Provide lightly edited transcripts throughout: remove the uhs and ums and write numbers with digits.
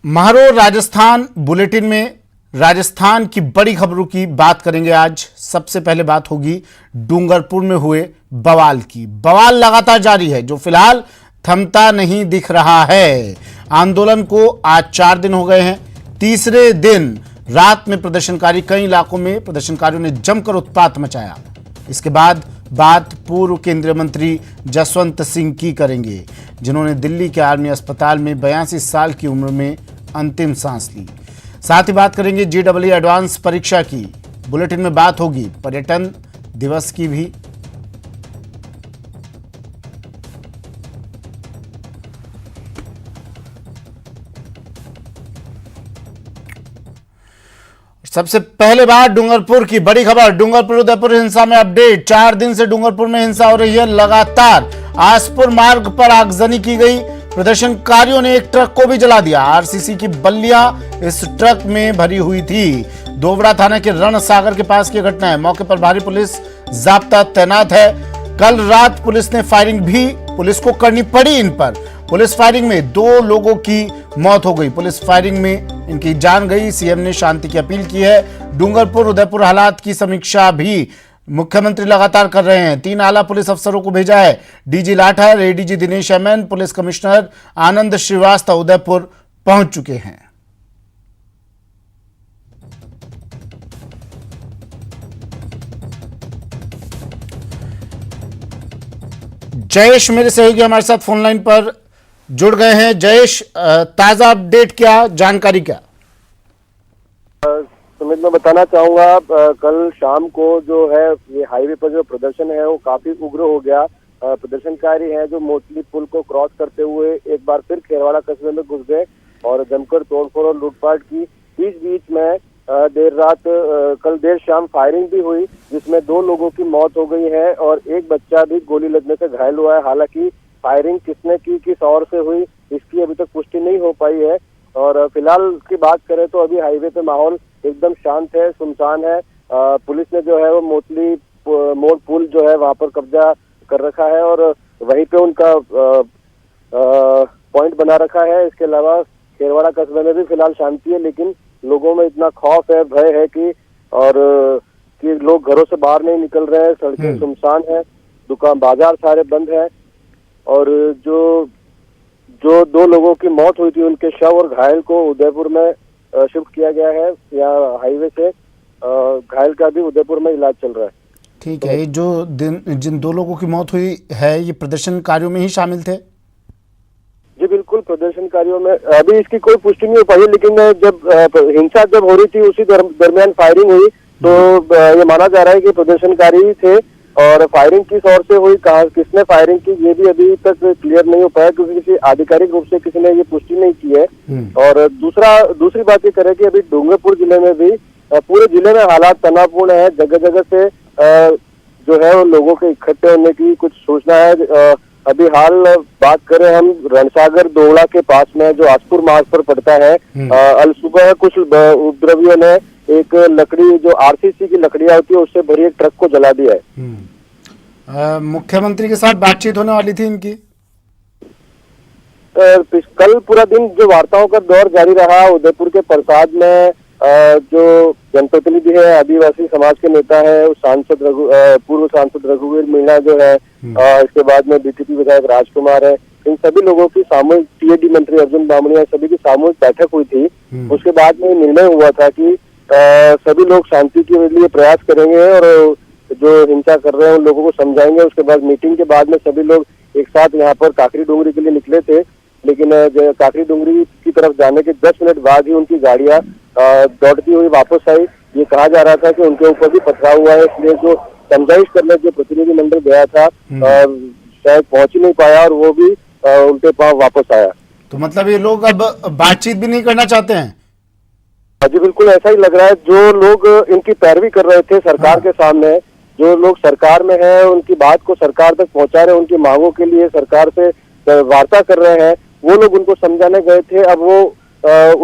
महारो Rajasthan bulletin में राजस्थान की बड़ी खबरों की बात करेंगे। आज सबसे पहले बात होगी डूंगरपुर में हुए बवाल की। बवाल लगातार जारी है जो फिलहाल थमता नहीं दिख रहा है। आंदोलन को आज 4 दिन हो गए हैं। तीसरे दिन रात में प्रदर्शनकारी कई इलाकों में प्रदर्शनकारियों ने जमकर उत्पात मचाया। इसके बाद बात पूर्व केंद्रीय मंत्री जसवंत सिंह की करेंगे, जिन्होंने दिल्ली के आर्मी अस्पताल में 82 साल की उम्र में अंतिम सांस ली। साथ ही बात करेंगे JEE एडवांस परीक्षा की। बुलेटिन में बात होगी पर्यटन दिवस की भी। सबसे पहले बात डूंगरपुर की बड़ी खबर। डूंगरपुर उदयपुर हिंसा में अपडेट। 4 दिन से डूंगरपुर में हिंसा हो रही है लगातार। आसपुर मार्ग पर आगजनी की गई। प्रदर्शनकारियों ने एक ट्रक को भी जला दिया। RCC की बल्लियां इस ट्रक में भरी हुई थी। दोवड़ा थाना के रण सागर के पास की घटना है। मौके पर भारी पुलिस जाब्ता तैनात है। कल रात पुलिस ने फायरिंग भी पुलिस को करनी पड़ी इन पर। पुलिस फायरिंग में 2 लोगों की मौत हो गई। पुलिस फायरिंग में इनकी जान गई। सीएम ने शांति की अपील की है। डूंगरपुर उदयपुर हालात की समीक्षा भी मुख्यमंत्री लगातार कर रहे हैं। 3 आला पुलिस अफसरों को भेजा है। DG Lathar, ADG Dinesh MN, police commissioner Anand Shrivastava Udaipur पहुंच चुके हैं। जयेश मेरे सहयोगी हमारे साथ फोन लाइन पर जुड़ गए हैं। जयेश, ताजा अपडेट क्या, जानकारी क्या? सुमित, मैं बताना चाहूंगा कल शाम को जो है ये हाईवे पर जो प्रदर्शन है वो काफी उग्र हो गया। प्रदर्शनकारी हैं जो मोतली पुल को क्रॉस करते हुए एक बार फिर खेरवाड़ा कस्बे में घुस गए और जमकर तोड़फोड़ और लूटपाट की। बीच बीच में देर रात कल देर शाम फायरिंग भी हुई, जिसमें 2 लोगों की मौत हो गई है और एक बच्चा भी गोली लगने से घायल हुआ है। हालांकि फायरिंग किसने की, किस ओर से हुई, इसकी अभी तक पुष्टि नहीं हो पाई है। और फिलहाल की बात करें तो अभी हाईवे पे माहौल एकदम शांत है, सुनसान है। पुलिस ने जो है वो मोतली मोड़ पुल जो है वहां पर कब्जा कर रखा है और वहीं पे उनका पॉइंट बना रखा है। इसके अलावा खेरवाड़ा कस्बे में भी फिलहाल शांति है, लेकिन लोगों में इतना खौफ है, भय है कि लोग घरों से बाहर नहीं निकल रहे हैं। सड़कें सुनसान है, दुकान बाजार सारे बंद है और जो 2 लोगों की मौत हुई थी उनके शव और घायल को उदयपुर में शिफ्ट किया गया है। यहाँ हाईवे से घायल का भी उदयपुर में इलाज चल रहा है। ठीक है। जो जिन 2 लोगों की मौत हुई है ये प्रदर्शनकारियों में ही शामिल थे? जी बिल्कुल, प्रदर्शनकारियों में अभी इसकी कोई पुष्टि नहीं हो पाई, लेकिन जब हिंसा जब हो रही थी उसी दरमियान फायरिंग हुई तो ये माना जा रहा है कि प्रदर्शनकारी थे और फायरिंग किस ओर से हुई, कहाँ किसने फायरिंग की, ये भी अभी तक क्लियर नहीं हो पाया क्योंकि किसी आधिकारिक रूप से किसी ने ये पुष्टि नहीं की है। और दूसरी बात ये करें कि अभी डूंगरपुर जिले में भी पूरे जिले में हालात तनावपूर्ण है। जगह जगह से जो है वो लोगों के इकट्ठे होने की कुछ सूचना है। अभी हाल बात करें हम रणसागर दोवड़ा के पास में जो आसपुर मार्ग पर पड़ता है, अल सुबह कुछ उपद्रवियों ने एक लकड़ी जो RCC की लकड़ियां होती है उससे भरी एक ट्रक को जला दिया है। मुख्यमंत्री के साथ बातचीत होने वाली थी इनकी। कल पूरा दिन जो वार्ताओं का दौर जारी रहा। उदयपुर के प्रसाद में जो जनप्रतिनिधि है, आदिवासी समाज के नेता है, पूर्व सांसद रघुवीर मीणा जो है, इसके बाद में BTP विधायक राजकुमार है, इन सभी लोगों की सामूहिक TAD मंत्री अर्जुन बामणिया सभी की सामूहिक बैठक हुई थी। उसके बाद में निर्णय हुआ था कि सभी लोग शांति के लिए प्रयास करेंगे और जो हिंसा कर रहे हैं उन लोगों को समझाएंगे। उसके बाद मीटिंग के बाद में सभी लोग एक साथ यहाँ पर काकरी डूंगरी के लिए निकले थे, लेकिन काकरी डूंगरी की तरफ जाने के 10 मिनट बाद ही उनकी गाड़ियां दौड़ती हुई वापस आई। ये कहा जा रहा था कि उनके ऊपर भी पथराव हुआ है, इसलिए जो समझाइश करने जो प्रतिनिधिमंडल गया था शायद पहुंच ही नहीं पाया और वो भी उल्टे पांव वापस आया। तो मतलब ये लोग अब बातचीत भी नहीं करना चाहते हैं? जी बिल्कुल ऐसा ही लग रहा है। जो लोग इनकी पैरवी कर रहे थे सरकार के सामने, जो लोग सरकार में है उनकी बात को सरकार तक पहुंचा रहे हैं, उनकी मांगों के लिए सरकार से वार्ता कर रहे हैं, वो लोग उनको समझाने गए थे। अब वो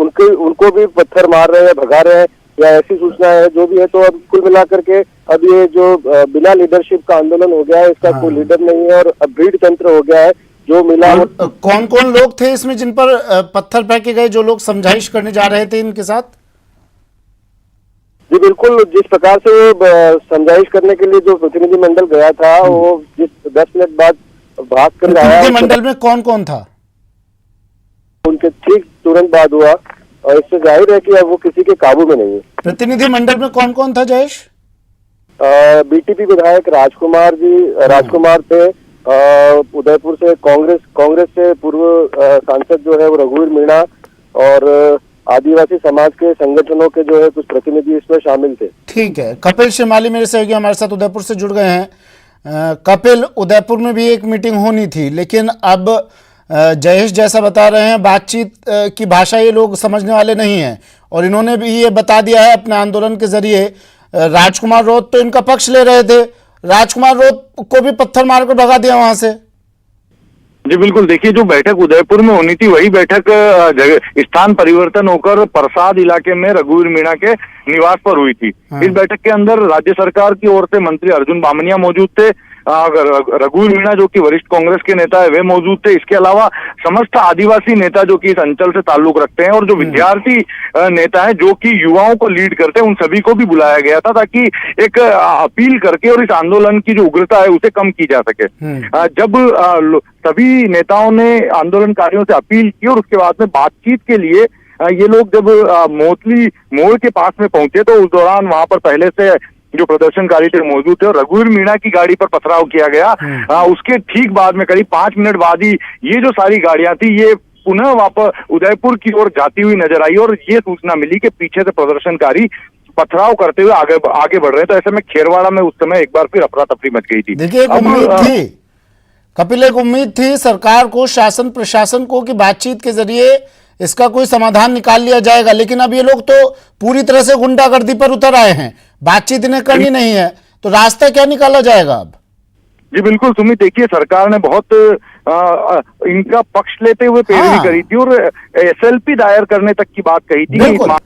उनको भी पत्थर मार रहे हैं, भगा रहे हैं या ऐसी सूचना है जो भी है। तो अब कुल मिलाकर के अब ये जो बिना लीडरशिप का आंदोलन हो गया है, इसका कोई लीडर नहीं है और अब भीड़ तंत्र हो गया है जो मिला वो कौन कौन लोग थे इसमें जिन पर पत्थर फेंके गए, जो लोग समझाइश करने जा रहे थे इनके साथ? जी बिल्कुल, जिस प्रकार से समझाइश करने के लिए जो प्रतिनिधिमंडल गया था वो जिस 10 मिनट बाद भाग कर आया, प्रतिनिधिमंडल में कौन कौन था? उनके ठीक तुरंत बाद हुआ और इससे जाहिर है कि अब वो किसी के काबू में नहीं है। प्रतिनिधिमंडल में कौन कौन था जयेश? बीटीपी विधायक राजकुमार थे, उदयपुर से कांग्रेस से पूर्व सांसद जो है वो रघुवीर मीणा और आदिवासी समाज के संगठनों के जो है कुछ प्रतिनिधि इसमें शामिल थे। ठीक है, कपिल शिमाली मेरे सहयोगी हमारे साथ उदयपुर से जुड़ गए हैं। कपिल, उदयपुर में भी एक मीटिंग होनी थी, लेकिन अब जयेश जैसा बता रहे हैं बातचीत की भाषा ये लोग समझने वाले नहीं हैं, और इन्होंने भी ये बता दिया है अपने आंदोलन के जरिए। राजकुमार रोत तो इनका पक्ष ले रहे थे, राजकुमार रोत को भी पत्थर मारकर भगा दिया वहां से। जी बिल्कुल, देखिए जो बैठक उदयपुर में होनी थी वही बैठक स्थान परिवर्तन होकर प्रसाद इलाके में रघुवीर मीणा के निवास पर हुई थी। हाँ। इस बैठक के अंदर राज्य सरकार की ओर से मंत्री अर्जुन बामनिया मौजूद थे, रघुवीर मीणा जो कि वरिष्ठ कांग्रेस के नेता है वे मौजूद थे। इसके अलावा समस्त आदिवासी नेता जो कि इस अंचल से ताल्लुक रखते हैं और जो विद्यार्थी नेता है जो कि युवाओं को लीड करते हैं, उन सभी को भी बुलाया गया था ताकि एक अपील करके और इस आंदोलन की जो उग्रता है उसे कम की जा सके। जब सभी नेताओं ने आंदोलनकारियों से अपील की और उसके बाद में बातचीत के लिए ये लोग जब मोतली मोड़ के पास में पहुंचे तो उस दौरान वहां पर पहले से जो प्रदर्शनकारी थे मौजूद थे और रघुवीर मीणा की गाड़ी पर पथराव किया गया। उसके ठीक बाद में करीब 5 मिनट बाद ही ये जो सारी गाड़ियां थी ये पुनः वापस उदयपुर की ओर जाती हुई नजर आई और ये सूचना मिली कि पीछे से प्रदर्शनकारी पथराव करते हुए आगे बढ़ रहे हैं। तो ऐसे में खेरवाड़ा में उस समय एक बार फिर अफरा तफरी मच गई थी। देखिए, एक उम्मीद थी कपिल, एक उम्मीद थी सरकार को, शासन प्रशासन को कि बातचीत के जरिए इसका कोई समाधान निकाल लिया जाएगा, लेकिन अब ये लोग तो पूरी तरह से गुंडागर्दी पर उतर आए हैं। बातचीत इन्हें करनी नहीं है, तो रास्ता क्या निकाला जाएगा अब? जी बिल्कुल सुमित, देखिए सरकार ने बहुत इनका पक्ष लेते हुए पैरवी करी थी और एसएलपी दायर करने तक की बात कही थी।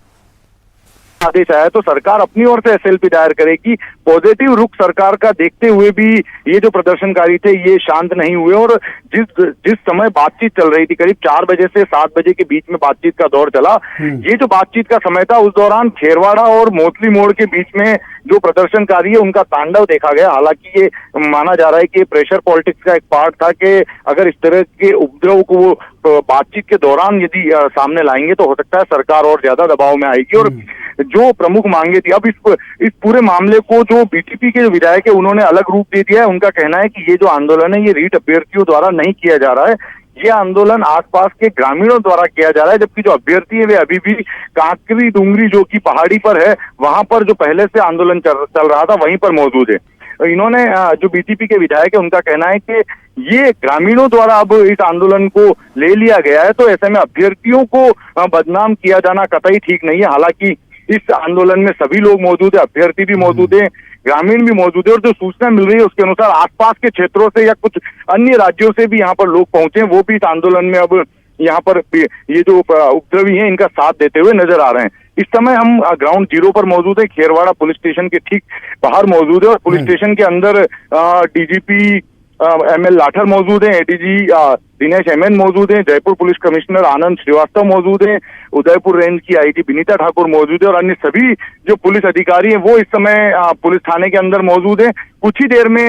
आदेश आया तो सरकार अपनी ओर से एसएलपी दायर करेगी। पॉजिटिव रुख सरकार का देखते हुए भी ये जो प्रदर्शनकारी थे ये शांत नहीं हुए और जिस समय बातचीत चल रही थी करीब 4 बजे से 7 बजे के बीच में बातचीत का दौर चला। ये जो बातचीत का समय था उस दौरान खेरवाड़ा और मोतली मोड़ के बीच में जो प्रदर्शनकारी है उनका तांडव देखा गया। हालांकि ये माना जा रहा है कि प्रेशर पॉलिटिक्स का एक पार्ट था कि अगर इस तरह के उपद्रव को वो बातचीत के दौरान यदि सामने लाएंगे तो हो सकता है सरकार और ज्यादा दबाव में आएगी। और जो प्रमुख मांगे थी, अब इस पूरे मामले को जो बीटीपी के विधायक है उन्होंने अलग रूप दे दिया है। उनका कहना है कि ये जो आंदोलन है ये रीट अभ्यर्थियों द्वारा नहीं किया जा रहा है, ये आंदोलन आसपास के ग्रामीणों द्वारा किया जा रहा है, जबकि जो अभ्यर्थी है वे अभी भी कांकरी डूंगरी जो कि पहाड़ी पर है वहां पर जो पहले से आंदोलन चल रहा था वहीं पर मौजूद है। इन्होंने जो बीटीपी के विधायक है उनका कहना है कि ये ग्रामीणों द्वारा अब इस आंदोलन को ले लिया गया है, तो ऐसे में अभ्यर्थियों को बदनाम किया जाना कतई ठीक नहीं है। हालांकि इस आंदोलन में सभी लोग मौजूद है, अभ्यर्थी भी मौजूद है, ग्रामीण भी मौजूद है और जो सूचना मिल रही है उसके अनुसार आसपास के क्षेत्रों से या कुछ अन्य राज्यों से भी यहाँ पर लोग पहुंचे हैं, वो भी इस आंदोलन में अब यहाँ पर ये जो उपद्रवी हैं इनका साथ देते हुए नजर आ रहे हैं। इस समय हम ग्राउंड जीरो पर मौजूद है, खेरवाड़ा पुलिस स्टेशन के ठीक बाहर मौजूद है और पुलिस स्टेशन के अंदर डीजीपी एमएल लाठर मौजूद है, एडीजी दिनेश एमएन मौजूद है, जयपुर पुलिस कमिश्नर आनंद श्रीवास्तव मौजूद है, उदयपुर रेंज की आईटी विनीता ठाकुर मौजूद है और अन्य सभी जो पुलिस अधिकारी हैं वो इस समय पुलिस थाने के अंदर मौजूद है। कुछ ही देर में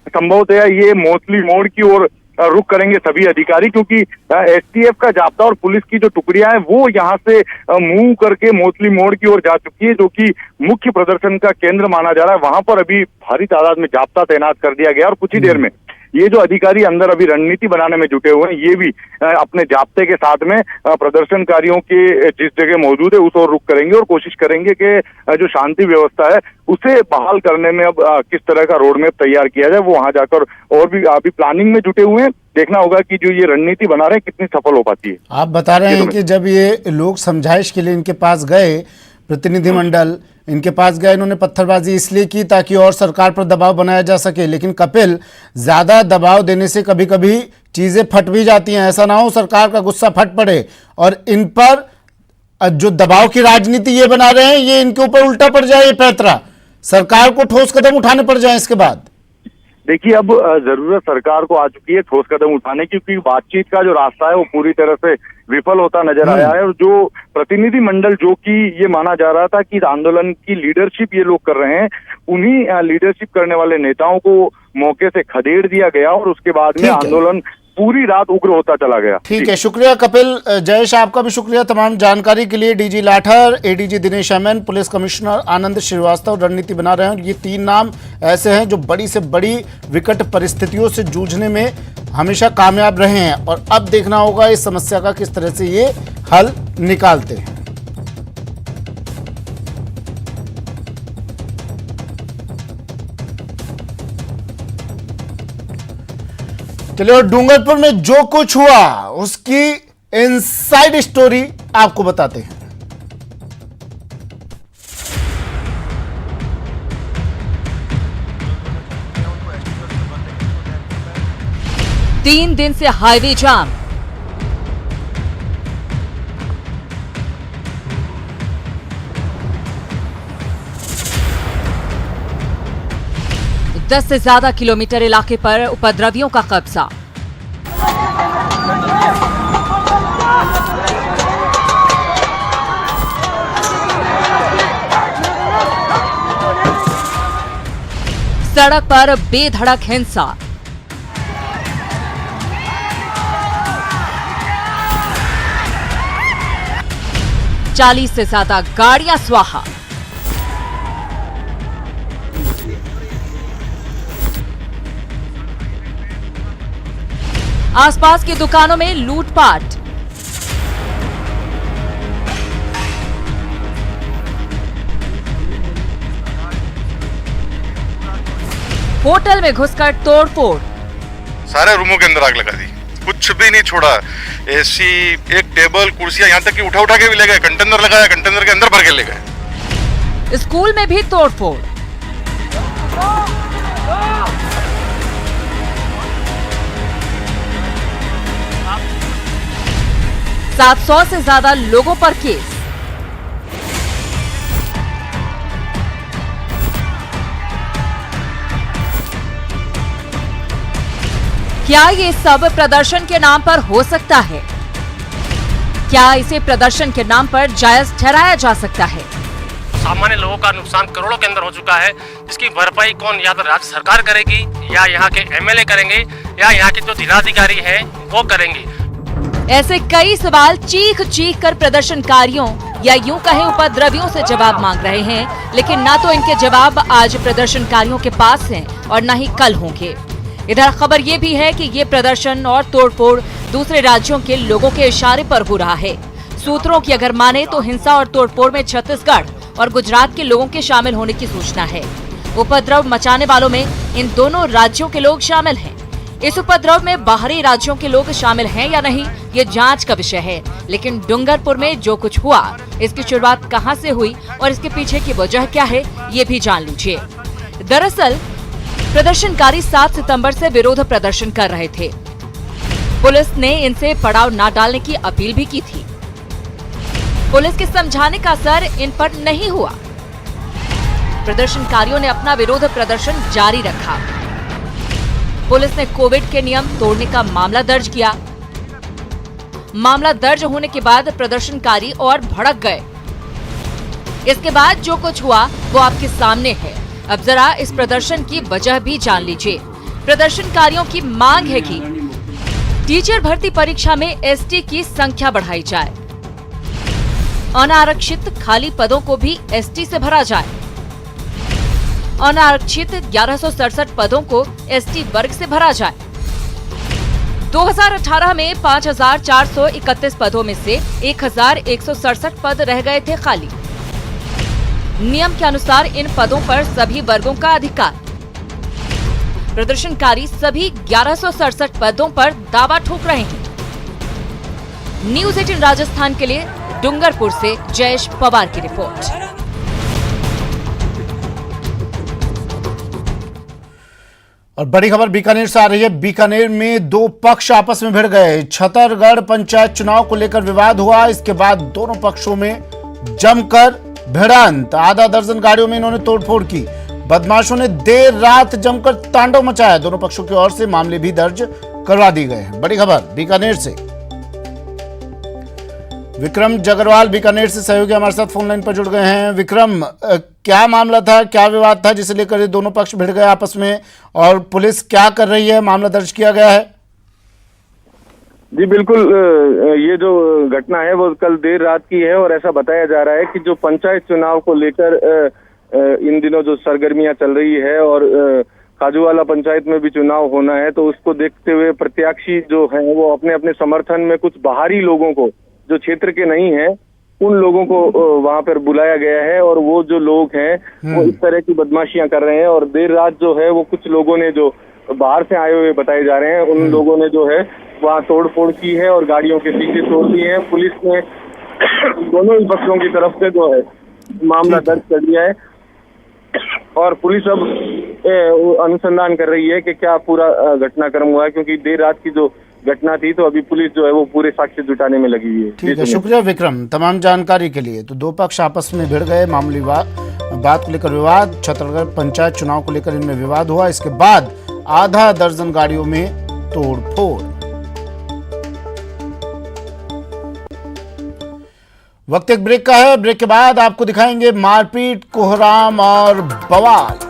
संभवतः ये मोतली मोड़ की ओर रुख करेंगे सभी अधिकारी, क्योंकि एसटीएफ का जाब्ता और पुलिस की जो टुकड़ियां हैं वो यहाँ से मूव करके मोतली मोड़ की ओर जा चुकी है, जो कि मुख्य प्रदर्शन का केंद्र माना जा रहा है। वहां पर अभी भारी तादाद में जाब्ता तैनात कर दिया गया और कुछ ही देर में ये जो अधिकारी अंदर अभी रणनीति बनाने में जुटे हुए हैं ये भी अपने जाब्ते के साथ में प्रदर्शनकारियों के जिस जगह मौजूद है उस ओर रुख करेंगे और कोशिश करेंगे कि जो शांति व्यवस्था है उसे बहाल करने में अब किस तरह का रोड मैप तैयार किया जाए, वो वहां जाकर और भी अभी प्लानिंग में जुटे हुए हैं। देखना होगा कि जो ये रणनीति बना रहे हैं कितनी सफल हो पाती है। आप बता रहे हैं कि जब ये लोग समझाइश के लिए इनके पास गए, प्रतिनिधिमंडल इनके पास गए, इन्होंने पत्थरबाजी इसलिए की ताकि और सरकार पर दबाव बनाया जा सके, लेकिन कपिल, ज्यादा दबाव देने से कभी कभी चीजें फट भी जाती हैं। ऐसा ना हो सरकार का गुस्सा फट पड़े और इन पर जो दबाव की राजनीति ये बना रहे हैं ये इनके ऊपर उल्टा पड़ जाए, ये पैतरा सरकार को ठोस कदम उठाने पड़ जाए इसके बाद। देखिए, अब जरूरत सरकार को आ चुकी है ठोस कदम उठाने की, क्योंकि बातचीत का जो रास्ता है वो पूरी तरह से विफल होता नजर आया है। और जो प्रतिनिधि मंडल, जो कि ये माना जा रहा था कि आंदोलन की लीडरशिप ये लोग कर रहे हैं, उन्हीं लीडरशिप करने वाले नेताओं को मौके से खदेड़ दिया गया और उसके बाद में आंदोलन पूरी रात उग्र होता चला गया। ठीक है, शुक्रिया कपिल। जयेश, आपका भी शुक्रिया तमाम जानकारी के लिए। DG Lathar, ADG Dinesh MN, police commissioner Anand Shrivastava रणनीति बना रहे हैं। ये 3 नाम ऐसे हैं जो बड़ी से बड़ी विकट परिस्थितियों से जूझने में हमेशा कामयाब रहे हैं और अब देखना होगा इस समस्या का किस तरह से ये हल निकालते हैं। चलिए, और डूंगरपुर में जो कुछ हुआ उसकी इनसाइड स्टोरी आपको बताते हैं। 3 दिन से हाईवे जाम। दस से ज्यादा किलोमीटर इलाके पर उपद्रवियों का कब्जा। सड़क पर बेधड़क हिंसा। चालीस से ज्यादा गाड़ियां स्वाहा। आसपास की दुकानों में लूटपाट। होटल में घुसकर तोड़फोड़। सारे रूमों के अंदर आग लगा दी, कुछ भी नहीं छोड़ा। एसी, एक टेबल, कुर्सियां, यहां तक कि उठा के भी ले गए। कंटेनर लगाया, कंटेनर के अंदर भर के ले गए। स्कूल में भी तोड़फोड़। 700 से ज्यादा लोगों पर केस। क्या ये सब प्रदर्शन के नाम पर हो सकता है? क्या इसे प्रदर्शन के नाम पर जायज ठहराया जा सकता है? सामान्य लोगों का नुकसान करोड़ों के अंदर हो चुका है, जिसकी भरपाई कौन, या तो राज्य सरकार करेगी, या यहाँ के एमएलए करेंगे, या यहाँ के जो जिलाधिकारी हैं वो करेंगे। ऐसे कई सवाल चीख चीख कर प्रदर्शनकारियों या यूं कहें उपद्रवियों से जवाब मांग रहे हैं, लेकिन ना तो इनके जवाब आज प्रदर्शनकारियों के पास हैं और ना ही कल होंगे। इधर खबर ये भी है कि ये प्रदर्शन और तोड़फोड़ दूसरे राज्यों के लोगों के इशारे पर हो रहा है। सूत्रों की अगर माने तो हिंसा और तोड़फोड़ में छत्तीसगढ़ और गुजरात के लोगों के शामिल होने की सूचना है। उपद्रव मचाने वालों में इन दोनों राज्यों के लोग शामिल हैं। इस उपद्रव में बाहरी राज्यों के लोग शामिल हैं या नहीं, ये जांच का विषय है। लेकिन डूंगरपुर में जो कुछ हुआ, इसकी शुरुआत कहां से हुई और इसके पीछे की वजह क्या है, ये भी जान लीजिए। दरअसल प्रदर्शनकारी 7 सितंबर से विरोध प्रदर्शन कर रहे थे। पुलिस ने इनसे पड़ाव न डालने की अपील भी की थी। पुलिस के समझाने का असर इन पर नहीं हुआ। प्रदर्शनकारियों ने अपना विरोध प्रदर्शन जारी रखा। पुलिस ने कोविड के नियम तोड़ने का मामला दर्ज किया। मामला दर्ज होने के बाद प्रदर्शनकारी और भड़क गए। इसके बाद जो कुछ हुआ वो आपके सामने है। अब जरा इस प्रदर्शन की वजह भी जान लीजिए। प्रदर्शनकारियों की मांग है कि टीचर भर्ती परीक्षा में एसटी की संख्या बढ़ाई जाए, अनारक्षित खाली पदों को भी एसटी से भरा जाए, अनारक्षित 1167 पदों को एसटी वर्ग से भरा जाए। 2018 में 5431 पदों में से 1167 पद रह गए थे खाली। नियम के अनुसार इन पदों पर सभी वर्गों का अधिकार। प्रदर्शनकारी सभी 1167 पदों पर दावा ठोक रहे हैं। न्यूज़ 18 राजस्थान के लिए डूंगरपुर से जयेश पवार की रिपोर्ट। और बड़ी खबर बीकानेर से आ रही है। बीकानेर में 2 पक्ष आपस में भिड़ गए। छतरगढ़ पंचायत चुनाव को लेकर विवाद हुआ। इसके बाद दोनों पक्षों में जमकर भिड़ंत। आधा दर्जन गाड़ियों में इन्होंने तोड़फोड़ की। बदमाशों ने देर रात जमकर तांडव मचाया। दोनों पक्षों की ओर से मामले भी दर्ज करवा दिए गए हैं। बड़ी खबर बीकानेर से। विक्रम जगरवाल बीकानेर से सहयोगी हमारे साथ फोन लाइन पर जुड़ गए हैं। विक्रम, क्या मामला था, क्या विवाद था जिसे लेकर ये दोनों पक्ष भिड़ गए आपस में, और पुलिस क्या कर रही है? मामला दर्ज किया गया है? जी बिल्कुल, ये जो घटना है वो कल देर रात की है और ऐसा बताया जा रहा है कि जो पंचायत चुनाव को लेकर इन दिनों जो सरगर्मियां चल रही है और खाजूवाला पंचायत में भी चुनाव होना है, तो उसको देखते हुए प्रत्याशी जो हैं वो अपने अपने समर्थन में कुछ बाहरी लोगों को, जो क्षेत्र के नहीं हैं, उन लोगों को वहां पर बुलाया गया है और वो जो लोग हैं वो इस तरह की बदमाशियां कर रहे हैं। और देर रात जो है वो कुछ लोगों ने, जो बाहर से आए हुए बताए जा रहे हैं, उन लोगों ने जो है वहाँ तोड़ फोड़ की है और गाड़ियों के शीशे तोड़ दिए हैं। पुलिस ने दोनों ही पक्षों की तरफ से जो है मामला दर्ज कर लिया है और पुलिस अब अनुसंधान कर रही है कि क्या पूरा घटनाक्रम हुआ है, क्योंकि देर रात की जो घटना थी तो अभी पुलिस जो है वो पूरे साक्ष्य जुटाने में लगी हुई है। ठीक है, शुक्रिया विक्रम तमाम जानकारी के लिए। तो दो पक्ष आपस में भिड़ गए, मामूली बात को लेकर विवाद, छत्तीसगढ़ पंचायत चुनाव को लेकर इनमें विवाद हुआ। इसके बाद आधा दर्जन गाड़ियों में तोड़ फोड़। वक्त एक ब्रेक का है। ब्रेक के बाद आपको दिखाएंगे मारपीट, कोहराम और बवाल।